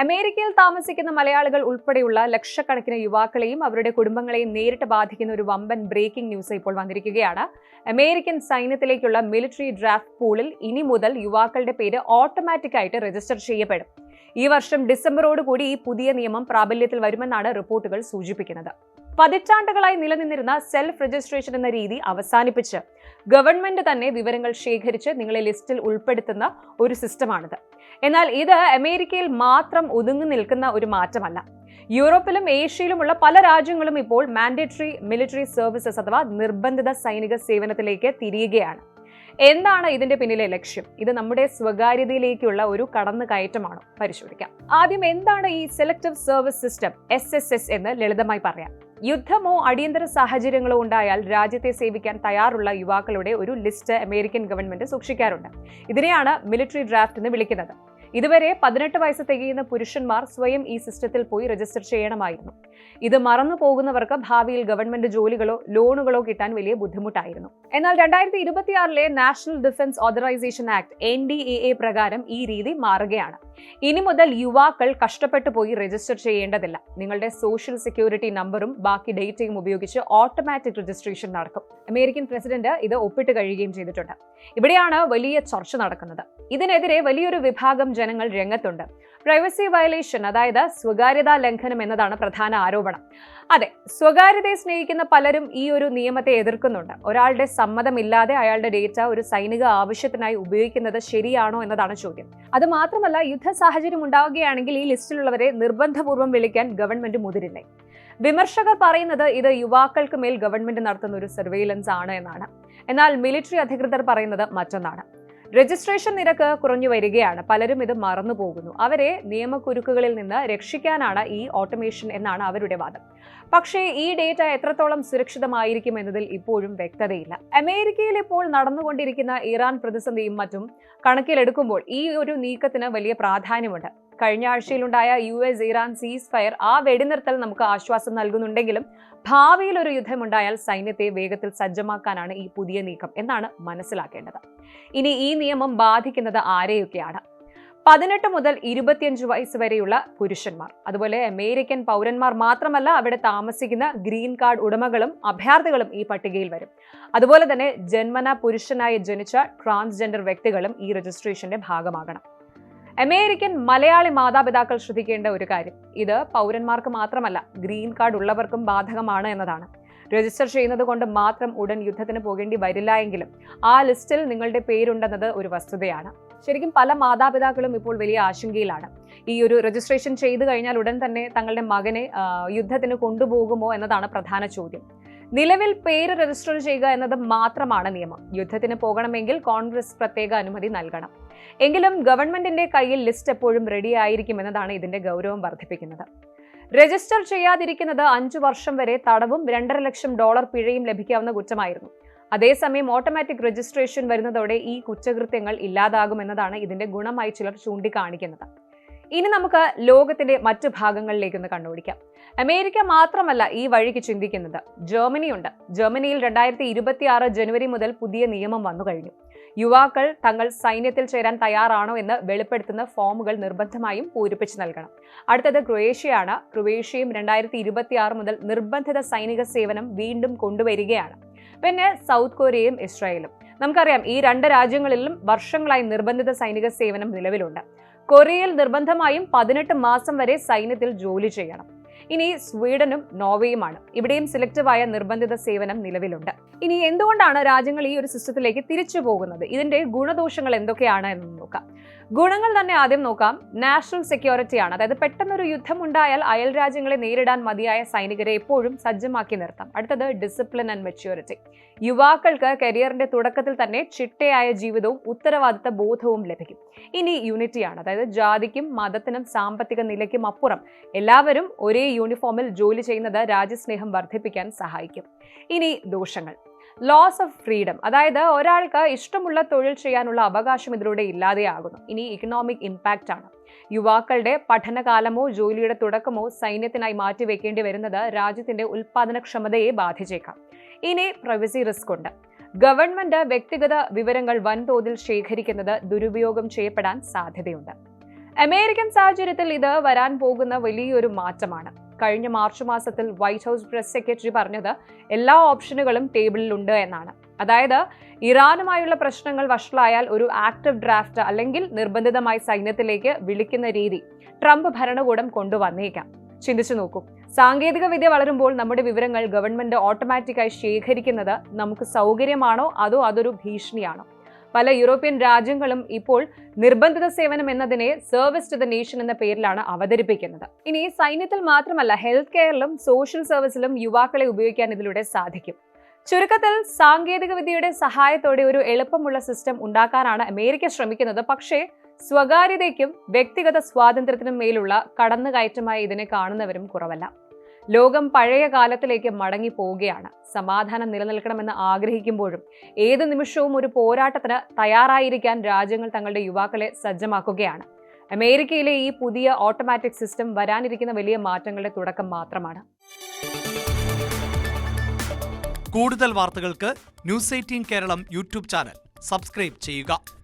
അമേരിക്കയിൽ താമസിക്കുന്ന മലയാളികൾ ഉൾപ്പെടെയുള്ള ലക്ഷക്കണക്കിന് യുവാക്കളെയും അവരുടെ കുടുംബങ്ങളെയും നേരിട്ട് ബാധിക്കുന്ന ഒരു വമ്പൻ ബ്രേക്കിംഗ് ന്യൂസ് ഇപ്പോൾ വന്നിരിക്കുകയാണ്. അമേരിക്കൻ സൈന്യത്തിലേക്കുള്ള മിലിറ്ററി ഡ്രാഫ്റ്റ് പൂളിൽ ഇനി മുതൽ യുവാക്കളുടെ പേര് ഓട്ടോമാറ്റിക്കായിട്ട് രജിസ്റ്റർ ചെയ്യപ്പെടും. ഈ വർഷം ഡിസംബറോടുകൂടി ഈ പുതിയ നിയമം പ്രാബല്യത്തിൽ വരുമെന്നാണ് റിപ്പോർട്ടുകൾ സൂചിപ്പിക്കുന്നത്. പതിറ്റാണ്ടുകളായി നിലനിന്നിരുന്ന സെൽഫ് രജിസ്ട്രേഷൻ എന്ന രീതി അവസാനിപ്പിച്ച് ഗവൺമെന്റ് തന്നെ വിവരങ്ങൾ ശേഖരിച്ച് നിങ്ങളെ ലിസ്റ്റിൽ ഉൾപ്പെടുത്തുന്ന ഒരു സിസ്റ്റമാണിത്. എന്നാൽ ഇത് അമേരിക്കയിൽ മാത്രം ഒതുങ്ങി നിൽക്കുന്ന ഒരു മാറ്റമല്ല. യൂറോപ്പിലും ഏഷ്യയിലുമുള്ള പല രാജ്യങ്ങളും ഇപ്പോൾ മാൻഡേറ്ററി മിലിറ്ററി സർവീസസ് അഥവാ നിർബന്ധിത സൈനിക സേവനത്തിലേക്ക് തിരിയുകയാണ്. എന്താണ് ഇതിന്റെ പിന്നിലെ ലക്ഷ്യം? ഇത് നമ്മുടെ സ്വകാര്യതയിലേക്കുള്ള ഒരു കടന്നുകയറ്റമാണോ? പരിശോധിക്കാം. ആദ്യം എന്താണ് ഈ സെലക്ടീവ് സർവീസ് സിസ്റ്റം, SSS എന്ന് ലളിതമായി പറയാം. യുദ്ധമോ അടിയന്തര സാഹചര്യങ്ങളോ ഉണ്ടായാൽ രാജ്യത്തെ സേവിക്കാൻ തയ്യാറുള്ള യുവാക്കളുടെ ഒരു ലിസ്റ്റ് അമേരിക്കൻ ഗവൺമെന്റ് സൂക്ഷിക്കാറുണ്ട്. ഇതിനെയാണ് മിലിറ്ററി ഡ്രാഫ്റ്റ് എന്ന് വിളിക്കുന്നത്. ഇതുവരെ 18 വയസ്സ് തികയുന്ന പുരുഷന്മാർ സ്വയം ഈ സിസ്റ്റത്തിൽ പോയി രജിസ്റ്റർ ചെയ്യണമായിരുന്നു. ഇത് മറന്നു പോകുന്നവർക്ക് ഭാവിയിൽ ഗവൺമെന്റ് ജോലികളോ ലോണുകളോ കിട്ടാൻ വലിയ ബുദ്ധിമുട്ടായിരുന്നു. എന്നാൽ 2026 national defence authorization act NDAA പ്രകാരം ഈ രീതി മാറുകയാണ്. ഇനി മുതൽ യുവാക്കൾ കഷ്ടപ്പെട്ടു പോയി രജിസ്റ്റർ ചെയ്യേണ്ടതില്ല. നിങ്ങളുടെ സോഷ്യൽ സെക്യൂരിറ്റി നമ്പറും ബാക്കി ഡേറ്റയും ഉപയോഗിച്ച് ഓട്ടോമാറ്റിക് രജിസ്ട്രേഷൻ നടക്കും. അമേരിക്കൻ പ്രസിഡന്റ് ഇത് ഒപ്പിട്ട് കഴിയുകയും ചെയ്തിട്ടുണ്ട്. ഇവിടെയാണ് വലിയ ചർച്ച നടക്കുന്നത്. ഇതിനെതിരെ വലിയൊരു വിഭാഗം ജനങ്ങൾ രംഗത്തുണ്ട്. പ്രൈവസി വയലേഷൻ, അതായത് സ്വകാര്യതാ ലംഘനം എന്നതാണ് പ്രധാന ആരോപണം. അതെ, സ്വകാര്യതയെ സ്നേഹിക്കുന്ന പലരും ഈ ഒരു നിയമത്തെ എതിർക്കുന്നുണ്ട്. ഒരാളുടെ സമ്മതമില്ലാതെ അയാളുടെ ഡേറ്റ ഒരു സൈനിക ആവശ്യത്തിനായി ഉപയോഗിക്കുന്നത് ശരിയാണോ എന്നതാണ് ചോദ്യം. അത് മാത്രമല്ല, യുദ്ധ സാഹചര്യം ഉണ്ടാവുകയാണെങ്കിൽ ഈ ലിസ്റ്റിലുള്ളവരെ നിർബന്ധപൂർവ്വം വിളിക്കാൻ ഗവൺമെന്റ് മുതിരില്ലേ? വിമർശകർ പറയുന്നത് ഇത് യുവാക്കൾക്ക് മേൽ ഗവൺമെന്റ് നടത്തുന്ന ഒരു സർവെയിലൻസ് ആണ് എന്നാണ്. എന്നാൽ മിലിറ്ററി അധികൃതർ പറയുന്നത് മറ്റൊന്നാണ്. രജിസ്ട്രേഷൻ നിരക്ക് കുറഞ്ഞു വരികയാണ്. പലരും ഇത് മറന്നു പോകുന്നു. അവരെ നിയമക്കുരുക്കുകളിൽ നിന്ന് രക്ഷിക്കാനാണ് ഈ ഓട്ടോമേഷൻ എന്നാണ് അവരുടെ വാദം. പക്ഷേ ഈ ഡേറ്റ എത്രത്തോളം സുരക്ഷിതമായിരിക്കും എന്നതിൽ ഇപ്പോഴും വ്യക്തതയില്ല. അമേരിക്കയിൽ ഇപ്പോൾ നടന്നുകൊണ്ടിരിക്കുന്ന ഇറാൻ പ്രതിസന്ധിയും മറ്റും കണക്കിലെടുക്കുമ്പോൾ ഈ ഒരു നീക്കത്തിന് വലിയ പ്രാധാന്യമുണ്ട്. കഴിഞ്ഞ ആഴ്ചയിലുണ്ടായ US ഇറാൻ സീസ് ഫയർ, ആ വെടിനിർത്തൽ നമുക്ക് ആശ്വാസം നൽകുന്നുണ്ടെങ്കിലും ഭാവിയിൽ ഒരു യുദ്ധമുണ്ടായാൽ സൈന്യത്തെ വേഗത്തിൽ സജ്ജമാക്കാനാണ് ഈ പുതിയ നീക്കം എന്നാണ് മനസ്സിലാക്കേണ്ടത്. ഇനി ഈ നിയമം ബാധിക്കുന്നത് ആരെയൊക്കെയാണ്? 18 മുതൽ 25 വയസ്സ് വരെയുള്ള പുരുഷന്മാർ, അതുപോലെ അമേരിക്കൻ പൗരന്മാർ മാത്രമല്ല, അവിടെ താമസിക്കുന്ന ഗ്രീൻ കാർഡ് ഉടമകളും അഭയാർത്ഥികളും ഈ പട്ടികയിൽ വരും. അതുപോലെ തന്നെ ജന്മന പുരുഷനായി ജനിച്ച ട്രാൻസ്ജെൻഡർ വ്യക്തികളും ഈ രജിസ്ട്രേഷന്റെ ഭാഗമാകണം. അമേരിക്കൻ മലയാളി മാതാപിതാക്കൾ ശ്രദ്ധിക്കേണ്ട ഒരു കാര്യം, ഇത് പൗരന്മാർക്ക് മാത്രമല്ല ഗ്രീൻ കാർഡ് ഉള്ളവർക്കും ബാധകമാണ് എന്നതാണ്. രജിസ്റ്റർ ചെയ്യുന്നത് കൊണ്ട് മാത്രം ഉടൻ യുദ്ധത്തിന് പോകേണ്ടി വരില്ല എങ്കിലും ആ ലിസ്റ്റിൽ നിങ്ങളുടെ പേരുണ്ടെന്നത് ഒരു വസ്തുതയാണ്. ശരിക്കും പല മാതാപിതാക്കളും ഇപ്പോൾ വലിയ ആശങ്കയിലാണ്. ഈ ഒരു രജിസ്ട്രേഷൻ ചെയ്തു കഴിഞ്ഞാൽ ഉടൻ തന്നെ തങ്ങളുടെ മകനെ യുദ്ധത്തിന് കൊണ്ടുപോകുമോ എന്നതാണ് പ്രധാന ചോദ്യം. നിലവിൽ പേര് രജിസ്റ്റർ ചെയ്യുക എന്നത് മാത്രമാണ് നിയമം. യുദ്ധത്തിന് പോകണമെങ്കിൽ കോൺഗ്രസ് പ്രത്യേക അനുമതി നൽകണം. എങ്കിലും ഗവൺമെന്റിന്റെ കയ്യിൽ ലിസ്റ്റ് എപ്പോഴും റെഡി ആയിരിക്കും എന്നതാണ് ഇതിന്റെ ഗൗരവം വർദ്ധിപ്പിക്കുന്നത്. രജിസ്റ്റർ ചെയ്യാതിരിക്കുന്നത് 5 വർഷം വരെ തടവും $2.5 ലക്ഷം പിഴയും ലഭിക്കാവുന്ന കുറ്റമായിരുന്നു. അതേസമയം ഓട്ടോമാറ്റിക് രജിസ്ട്രേഷൻ വരുന്നതോടെ ഈ കുറ്റകൃത്യങ്ങൾ ഇല്ലാതാകുമെന്നതാണ് ഇതിന്റെ ഗുണമായി ചിലർ ചൂണ്ടിക്കാണിക്കുന്നത്. ഇനി നമുക്ക് ലോകത്തിന്റെ മറ്റു ഭാഗങ്ങളിലേക്കൊന്ന് കണ്ണോടിക്കാം. അമേരിക്ക മാത്രമല്ല ഈ വഴിക്ക് ചിന്തിക്കുന്നത്. ജർമ്മനിയുണ്ട്. ജർമ്മനിയിൽ 2026 ജനുവരി മുതൽ പുതിയ നിയമം വന്നു കഴിഞ്ഞു. യുവാക്കൾ തങ്ങൾ സൈന്യത്തിൽ ചേരാൻ തയ്യാറാണോ എന്ന് വെളിപ്പെടുത്തുന്ന ഫോമുകൾ നിർബന്ധമായും പൂരിപ്പിച്ച് നൽകണം. അടുത്തത് ക്രൊയേഷ്യയാണ്. ക്രൊയേഷ്യയും 2026 മുതൽ നിർബന്ധിത സൈനിക സേവനം വീണ്ടും കൊണ്ടുവരികയാണ്. പിന്നെ സൗത്ത് കൊറിയയും ഇസ്രായേലും. നമുക്കറിയാം, ഈ 2 രാജ്യങ്ങളിലും വർഷങ്ങളായി നിർബന്ധിത സൈനിക സേവനം നിലവിലുണ്ട്. കൊറിയയിൽ നിർബന്ധമായും 18 മാസം വരെ സൈന്യത്തിൽ ജോലി ചെയ്യണം. ഇനി സ്വീഡനും നോർവേയുമാണ്. ഇവിടെയും സെലക്റ്റീവായ നിർബന്ധിത സേവനം നിലവിലുണ്ട്. ഇനി എന്തുകൊണ്ടാണ് രാജ്യങ്ങൾ ഈ ഒരു സിസ്റ്റത്തിലേക്ക് തിരിച്ചു പോകുന്നത്? ഇതിന്റെ ഗുണദോഷങ്ങൾ എന്തൊക്കെയാണ് എന്ന് നോക്കാം. ഗുണങ്ങൾ തന്നെ ആദ്യം നോക്കാം. നാഷണൽ സെക്യൂരിറ്റിയാണ്. അതായത് പെട്ടെന്നൊരു യുദ്ധം ഉണ്ടായാൽ അയൽ രാജ്യങ്ങളെ നേരിടാൻ മതിയായ സൈനികരെ എപ്പോഴും സജ്ജമാക്കി നിർത്താം. അടുത്തത് ഡിസിപ്ലിൻ ആൻഡ് മെച്യൂരിറ്റി. യുവാക്കൾക്ക് കരിയറിന്റെ തുടക്കത്തിൽ തന്നെ ചിട്ടയായ ജീവിതവും ഉത്തരവാദിത്ത ബോധവും ലഭിക്കും. ഇനി യൂണിറ്റിയാണ്. അതായത് ജാതിക്കും മതത്തിനും സാമ്പത്തിക നിലയ്ക്കും അപ്പുറം എല്ലാവരും ഒരേ യൂണിഫോമിൽ ജോലി ചെയ്യുന്നത് രാജ്യസ്നേഹം വർദ്ധിപ്പിക്കാൻ സഹായിക്കും. ഇനി ദോഷങ്ങൾ. ലോസ് ഓഫ് ഫ്രീഡം, അതായത് ഒരാൾക്ക് ഇഷ്ടമുള്ള തൊഴിൽ ചെയ്യാനുള്ള അവകാശം ഇതിലൂടെ ഇല്ലാതെയാകുന്നു. ഇനി ഇക്കണോമിക് ഇമ്പാക്റ്റ് ആണ്. യുവാക്കളുടെ പഠനകാലമോ ജോലിയുടെ തുടക്കമോ സൈന്യത്തിനായി മാറ്റിവെക്കേണ്ടി വരുന്നത് രാജ്യത്തിന്റെ ഉൽപാദനക്ഷമതയെ ബാധിച്ചേക്കാം. ഇനി പ്രൈവസി റിസ്ക് ഉണ്ട്. ഗവൺമെന്റ് വ്യക്തിഗത വിവരങ്ങൾ വൻതോതിൽ ശേഖരിക്കുന്നത് ദുരുപയോഗം ചെയ്യപ്പെടാൻ സാധ്യതയുണ്ട്. അമേരിക്കൻ സാഹചര്യത്തിൽ ഇത് വരാൻ പോകുന്ന വലിയൊരു മാറ്റമാണ്. കഴിഞ്ഞ മാർച്ച് മാസത്തിൽ വൈറ്റ് ഹൗസ് പ്രസ് സെക്രട്ടറി പറഞ്ഞത് എല്ലാ ഓപ്ഷനുകളും ടേബിളിലുണ്ട് എന്നാണ്. അതായത് ഇറാനുമായുള്ള പ്രശ്നങ്ങൾ വഷളായാൽ ഒരു ആക്റ്റീവ് ഡ്രാഫ്റ്റ് അല്ലെങ്കിൽ നിർബന്ധിതമായി സൈന്യത്തിലേക്ക് വിളിക്കുന്ന രീതി ട്രംപ് ഭരണകൂടം കൊണ്ടുവന്നേക്കാം. ചിന്തിച്ചു നോക്കൂ, സാങ്കേതിക വിദ്യ വളരുമ്പോൾ നമ്മുടെ വിവരങ്ങൾ ഗവൺമെന്റ് ഓട്ടോമാറ്റിക്കായി ശേഖരിക്കുന്നത് നമുക്ക് സൗകര്യമാണോ അതോ അതൊരു ഭീഷണിയാണോ? പല യൂറോപ്യൻ രാജ്യങ്ങളും ഇപ്പോൾ നിർബന്ധിത സേവനം എന്നതിനെ സർവീസ് ടു ദ നേഷൻ എന്ന പേരിലാണ് അവതരിപ്പിക്കുന്നത്. ഇനി സൈന്യത്തിൽ മാത്രമല്ല, ഹെൽത്ത് കെയറിലും സോഷ്യൽ സർവീസിലും യുവാക്കളെ ഉപയോഗിക്കാൻ ഇതിലൂടെ സാധിക്കും. ചുരുക്കത്തിൽ സാങ്കേതിക വിദ്യയുടെ സഹായത്തോടെ ഒരു എളുപ്പമുള്ള സിസ്റ്റം ഉണ്ടാക്കാനാണ് അമേരിക്ക ശ്രമിക്കുന്നത്. പക്ഷേ സ്വകാര്യതയ്ക്കും വ്യക്തിഗത സ്വാതന്ത്ര്യത്തിനും മേലുള്ള കടന്നുകയറ്റമായി ഇതിനെ കാണുന്നവരും കുറവല്ല. ലോകം പഴയ കാലത്തിലേക്ക് മടങ്ങി പോവുകയാണ്. സമാധാനം നിലനിൽക്കണമെന്ന് ആഗ്രഹിക്കുമ്പോഴും ഏതു നിമിഷവും ഒരു പോരാട്ടത്തിന് തയ്യാറായിരിക്കാൻ രാജ്യങ്ങൾ തങ്ങളുടെ യുവാക്കളെ സജ്ജമാക്കുകയാണ്. അമേരിക്കയിലെ ഈ പുതിയ ഓട്ടോമാറ്റിക് സിസ്റ്റം വരാനിരിക്കുന്ന വലിയ മാറ്റങ്ങളുടെ തുടക്കം മാത്രമാണ്. കൂടുതൽ വാർത്തകൾക്ക് news 18 Keralam YouTube channel subscribe ചെയ്യുക.